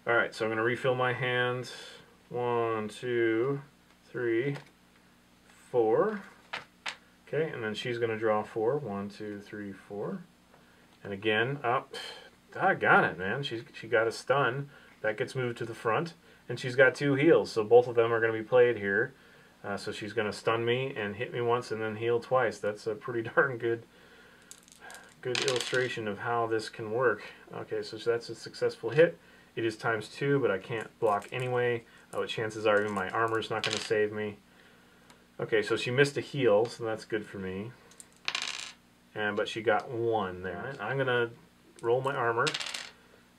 Alright, so I'm going to refill my hand. 1, 2, 3, 4. Okay, and then she's going to draw 4. 1, 2, 3, 4. And again, up. I got it, man. She got a stun. That gets moved to the front. And she's got 2 heals, so both of them are going to be played here. So she's going to stun me and hit me once and then heal twice. That's a pretty darn good illustration of how this can work. Okay, so that's a successful hit. It is ×2, but I can't block anyway. Chances are even my armor's not going to save me. Okay, so she missed a heal, so that's good for me. But she got 1 there. I'm going to roll my armor,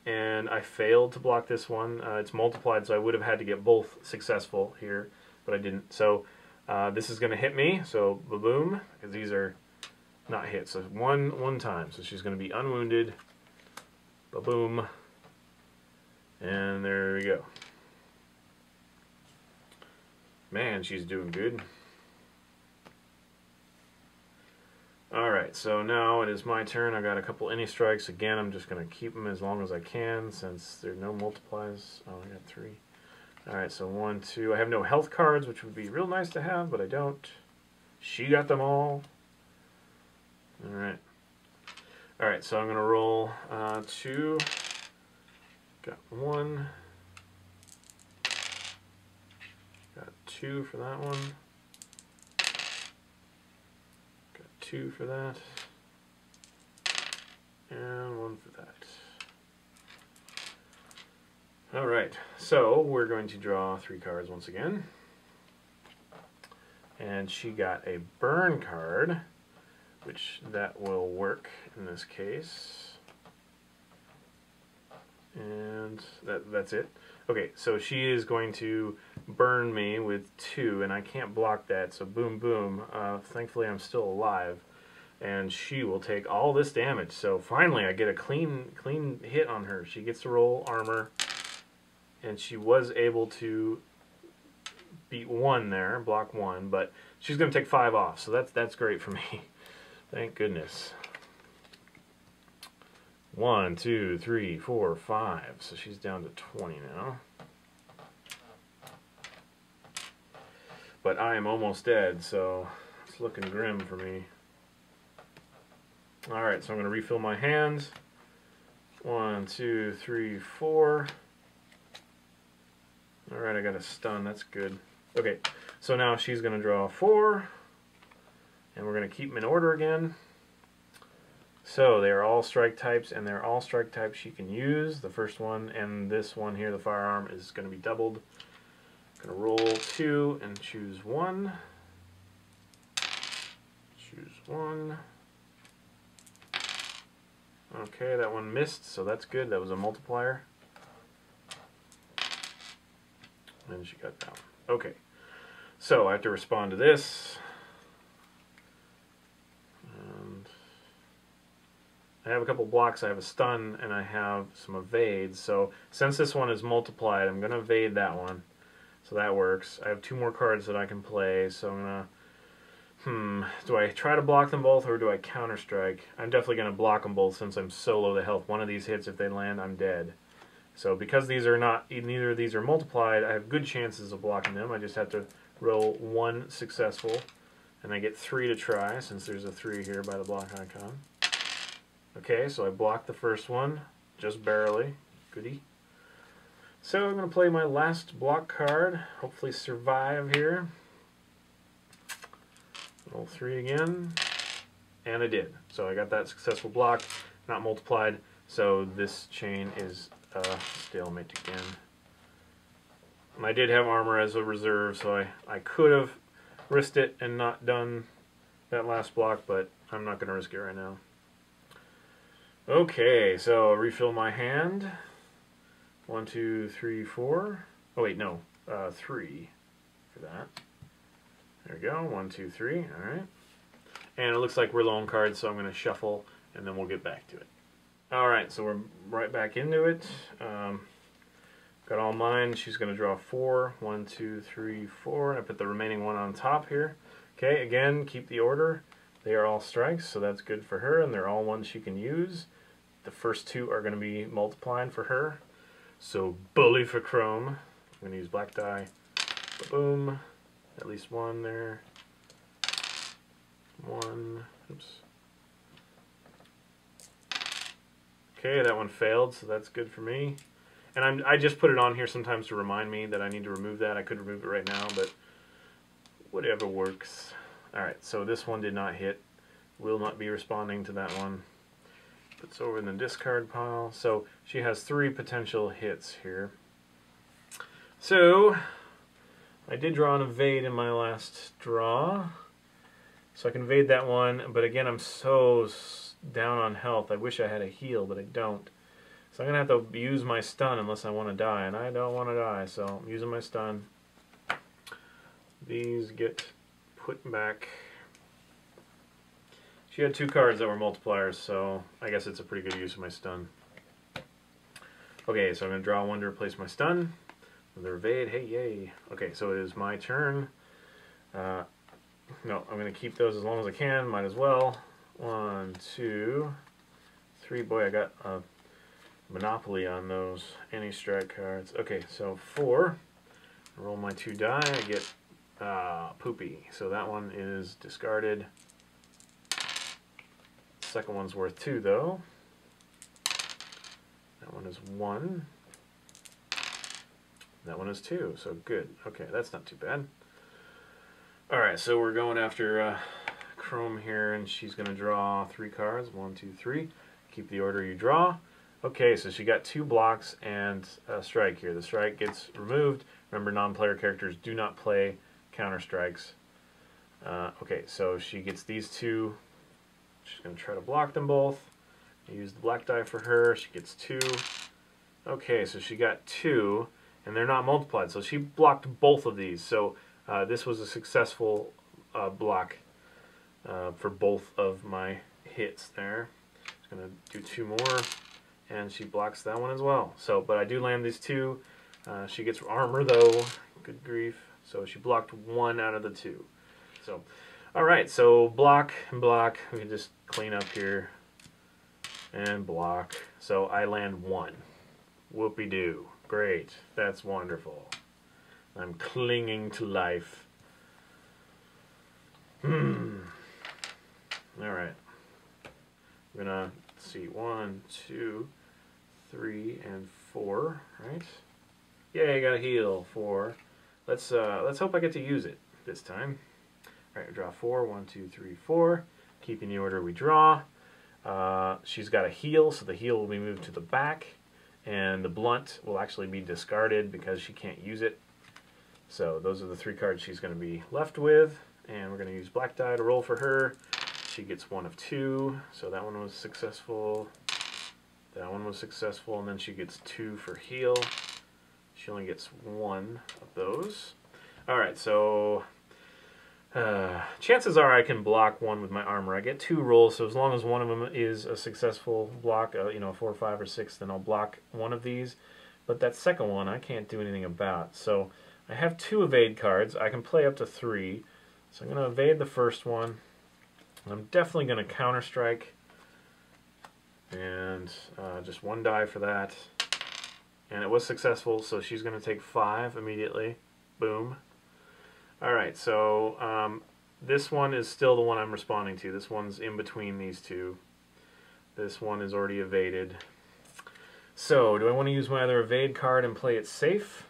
and I failed to block this one. It's multiplied, so I would have had to get both successful here, but I didn't. So this is going to hit me, so ba-boom, because these are not hits. So one time, so she's going to be unwounded. Ba-boom. And there we go. Man, she's doing good. Alright, so now it is my turn. I got a couple any strikes. Again, I'm just going to keep them as long as I can since there are no multiplies. Oh, I got 3. Alright, so 1, 2. I have no health cards, which would be real nice to have, but I don't. She got them all. Alright. Alright, so I'm going to roll 2. Got 1. Got 2 for that one. Got 2 for that. And 1 for that. Alright, so we're going to draw 3 cards once again. And she got a burn card, which that will work in this case. And that's it. Okay, so she is going to burn me with 2, and I can't block that, so boom, boom. Thankfully, I'm still alive, and she will take all this damage. So finally, I get a clean hit on her. She gets to roll armor, and she was able to beat 1 there, block 1, but she's going to take 5 off, so that's great for me. Thank goodness. 1, 2, 3, 4, 5. So she's down to 20 now. But I am almost dead, so it's looking grim for me. Alright, so I'm going to refill my hands. 1, 2, 3, 4. Alright, I got a stun. That's good. Okay, so now she's going to draw 4. And we're going to keep them in order again. So they are all strike types, and they're all strike types she can use. The first one and this one here, the firearm, is going to be doubled. I'm going to roll 2 and choose 1. Choose 1. Okay, that one missed, so that's good. That was a multiplier. And she got that one. Okay, so I have to respond to this. I have a couple blocks, I have a stun, and I have some evades. So since this one is multiplied, I'm going to evade that one. So that works. I have 2 more cards that I can play, so I'm going to... do I try to block them both, or do I counter-strike? I'm definitely going to block them both since I'm so low to health. One of these hits, if they land, I'm dead. So because these are not, neither of these are multiplied, I have good chances of blocking them. I just have to roll 1 successful, and I get 3 to try, since there's a 3 here by the block icon. Okay, so I blocked the first one, just barely. Goody. So I'm going to play my last block card, hopefully survive here. Roll 3 again, and I did. So I got that successful block, not multiplied, so this chain is stalemate again. And I did have armor as a reserve, so I could have risked it and not done that last block, but I'm not going to risk it right now. Okay, so refill my hand. 1, 2, 3, 4. Oh wait, no, 3 for that. There we go. 1, 2, 3. All right. And it looks like we're low on cards, so I'm going to shuffle, and then we'll get back to it. All right, so we're right back into it. Got all mine. She's going to draw 4. 1, 2, 3, 4. And I put the remaining one on top here. Okay, again, keep the order. They are all strikes, so that's good for her, and they're all ones she can use. The first 2 are going to be multiplying for her. So bully for chrome. I'm going to use black die. Boom. At least one there. One. Oops. Okay, that one failed, so that's good for me. And I just put it on here sometimes to remind me that I need to remove that. I could remove it right now, but whatever works. Alright, so this one did not hit. Will not be responding to that one. It's over in the discard pile. So she has 3 potential hits here. So I did draw an evade in my last draw. So I can evade that one, but again I'm so down on health. I wish I had a heal, but I don't. So I'm going to have to use my stun unless I want to die, and I don't want to die, so I'm using my stun. These get put back. She had 2 cards that were multipliers, so I guess it's a pretty good use of my stun. Okay, so I'm going to draw 1 to replace my stun. Another evade, hey yay. Okay, so it is my turn. No, I'm going to keep those as long as I can, might as well. 1, 2, 3, boy I got a monopoly on those anti-strike cards. Okay, so 4. Roll my 2 die, I get poopy. So that one is discarded. Second one's worth 2 though. That one is 1. That one is 2, so good. Okay, that's not too bad. Alright, so we're going after Chrome here, and she's going to draw 3 cards. 1, 2, 3. Keep the order you draw. Okay, so she got 2 blocks and a strike here. The strike gets removed. Remember, non-player characters do not play counter strikes. Okay, so she gets these 2. She's going to try to block them both. I use the black die for her. She gets 2. Okay, so she got 2, and they're not multiplied. So she blocked both of these. So this was a successful block for both of my hits there. Just going to do 2 more, and she blocks that one as well. So, but I do land these 2. She gets armor though. Good grief. So she blocked 1 out of the 2. So. Alright, so block and block. We can just clean up here. And block. So I land 1. Whoopie-doo. Great. That's wonderful. I'm clinging to life. Alright. I'm gonna see 1, 2, 3, and 4. Right? Yay, I got a heal. 4. Let's hope I get to use it this time. Alright, draw 4, 1, 2, 3, 4. Keeping the order we draw. She's got a heal, so the heal will be moved to the back. And the blunt will actually be discarded because she can't use it. So those are the 3 cards she's going to be left with. And we're going to use black die to roll for her. She gets 1 of 2, so that one was successful. That one was successful, and then she gets 2 for heal. She only gets 1 of those. Alright, so chances are I can block 1 with my armor. I get 2 rolls, so as long as one of them is a successful block, you know, 4, 5, or 6, then I'll block 1 of these. But that second one I can't do anything about. So I have 2 evade cards. I can play up to 3. So I'm going to evade the first one. I'm definitely going to counter strike. And just 1 die for that. And it was successful, so she's going to take 5 immediately. Boom. Alright, so this one is still the one I'm responding to. This one's in between these 2. This one is already evaded. So, do I want to use my other evade card and play it safe?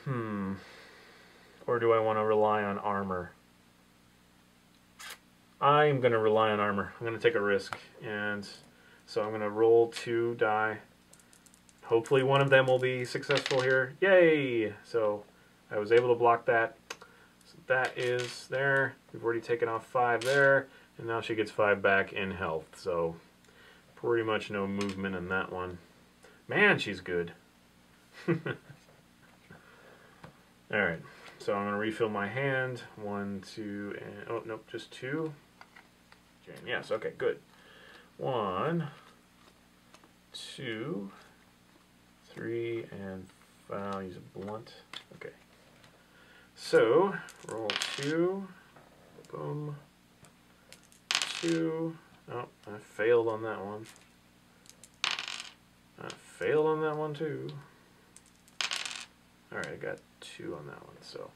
Or do I want to rely on armor? I'm going to rely on armor. I'm going to take a risk. And so I'm going to roll 2 die. Hopefully one of them will be successful here. Yay! So I was able to block that. So that is there. We've already taken off 5 there. And now she gets 5 back in health. So pretty much no movement in that one. Man, she's good. Alright. So I'm going to refill my hand. 1, 2, and... oh, nope, just 2. Yes, okay, good. 1, 2, 3, and 5. I'll use a blunt. Okay. So, roll 2. Boom. 2. Oh, I failed on that one. I failed on that one too. Alright, I got 2 on that one. So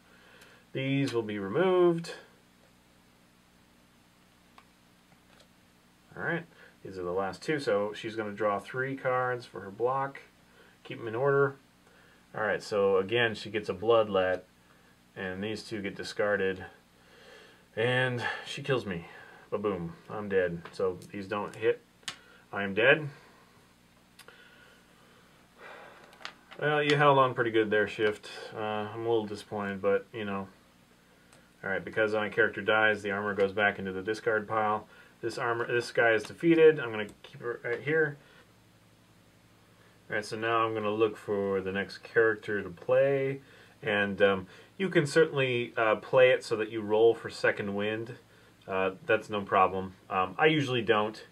these will be removed. Alright, these are the last 2. So she's going to draw 3 cards for her block. Keep them in order. Alright, so again, she gets a bloodlet. And these 2 get discarded. And she kills me. Ba-boom. I'm dead. So these don't hit. I'm dead. Well, you held on pretty good there, Shift. I'm a little disappointed, but, you know. Alright, because my character dies, the armor goes back into the discard pile. This guy is defeated. I'm going to keep it right here. Alright, so now I'm going to look for the next character to play. And you can certainly play it so that you roll for second wind. That's no problem. I usually don't.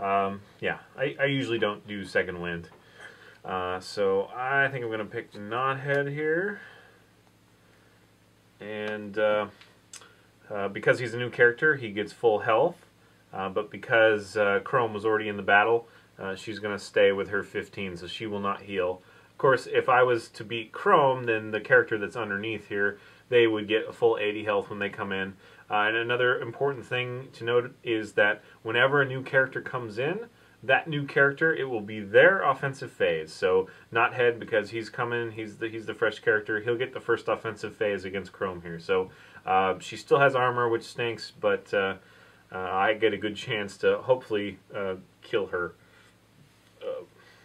Yeah, I usually don't do second wind. So I think I'm going to pick Knothead here. And because he's a new character, he gets full health. But because Chrome was already in the battle, she's going to stay with her 15, so she will not heal. Of course, if I was to beat Chrome, then the character that's underneath here, they would get a full 80 health when they come in. And another important thing to note is that whenever a new character comes in, that new character, it will be their offensive phase. So Knothead, because he's coming, he's the fresh character, he'll get the first offensive phase against Chrome here. So she still has armor, which stinks, but I get a good chance to hopefully kill her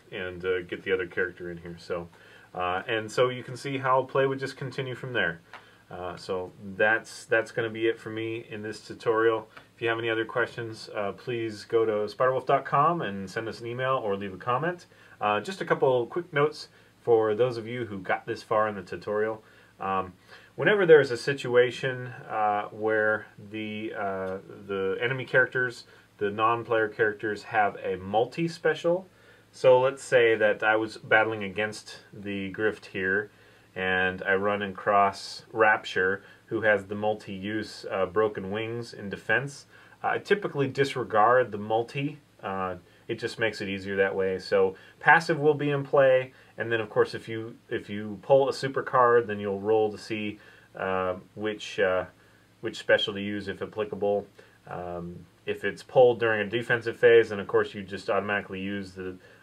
and get the other character in here. So and so you can see how play would just continue from there. So that's going to be it for me in this tutorial. If you have any other questions, please go to spiderwolf.com and send us an email or leave a comment. Just a couple quick notes for those of you who got this far in the tutorial. Whenever there's a situation where the enemy characters, the non-player characters, have a multi-special, so let's say that I was battling against the Grift here, and I run across Rapture, who has the multi-use Broken Wings in defense. I typically disregard the multi. It just makes it easier that way. So passive will be in play, and then of course if you pull a super card, then you'll roll to see which special to use if applicable. If it's pulled during a defensive phase, then of course you just automatically use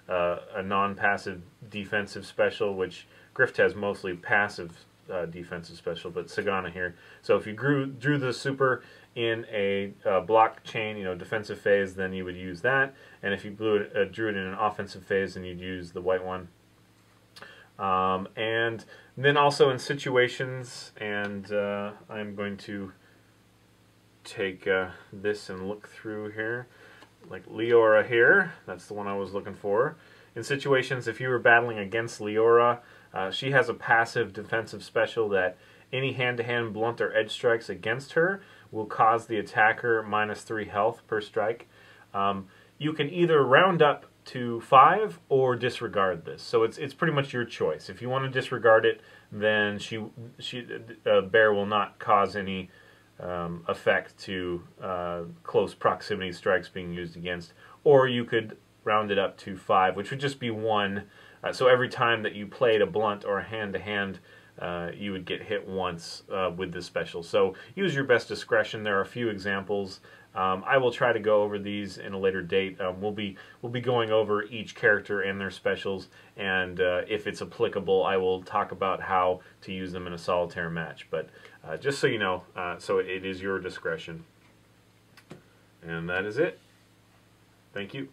a non-passive defensive special, which Grift has mostly passive defensive special, but Sagana here. So if you drew the super in a block chain, defensive phase, then you would use that. And if you drew it in an offensive phase, then you'd use the white one. And then also in situations, and I'm going to take this and look through here, like Leora here. That's the one I was looking for. In situations, if you were battling against Leora, she has a passive defensive special that any hand-to-hand blunt or edge strikes against her will cause the attacker -3 health per strike. You can either round up to 5 or disregard this. So it's pretty much your choice. If you want to disregard it, then Bear will not cause any effect to close proximity strikes being used against. Or you could round it up to 5, which would just be 1. So every time that you played a blunt or a hand-to-hand, you would get hit once with this special. So use your best discretion. There are a few examples. I will try to go over these in a later date. We'll be going over each character and their specials, and if it's applicable, I will talk about how to use them in a solitaire match. But just so you know, so it is your discretion. And that is it. Thank you.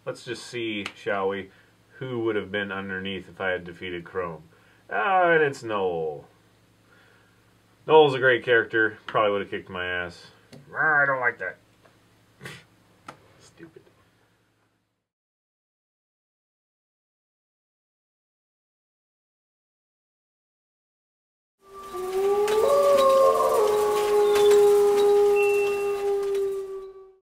Let's just see, shall we, who would have been underneath if I had defeated Chrome. And it's Noel. Noel's a great character. Probably would have kicked my ass. I don't like that.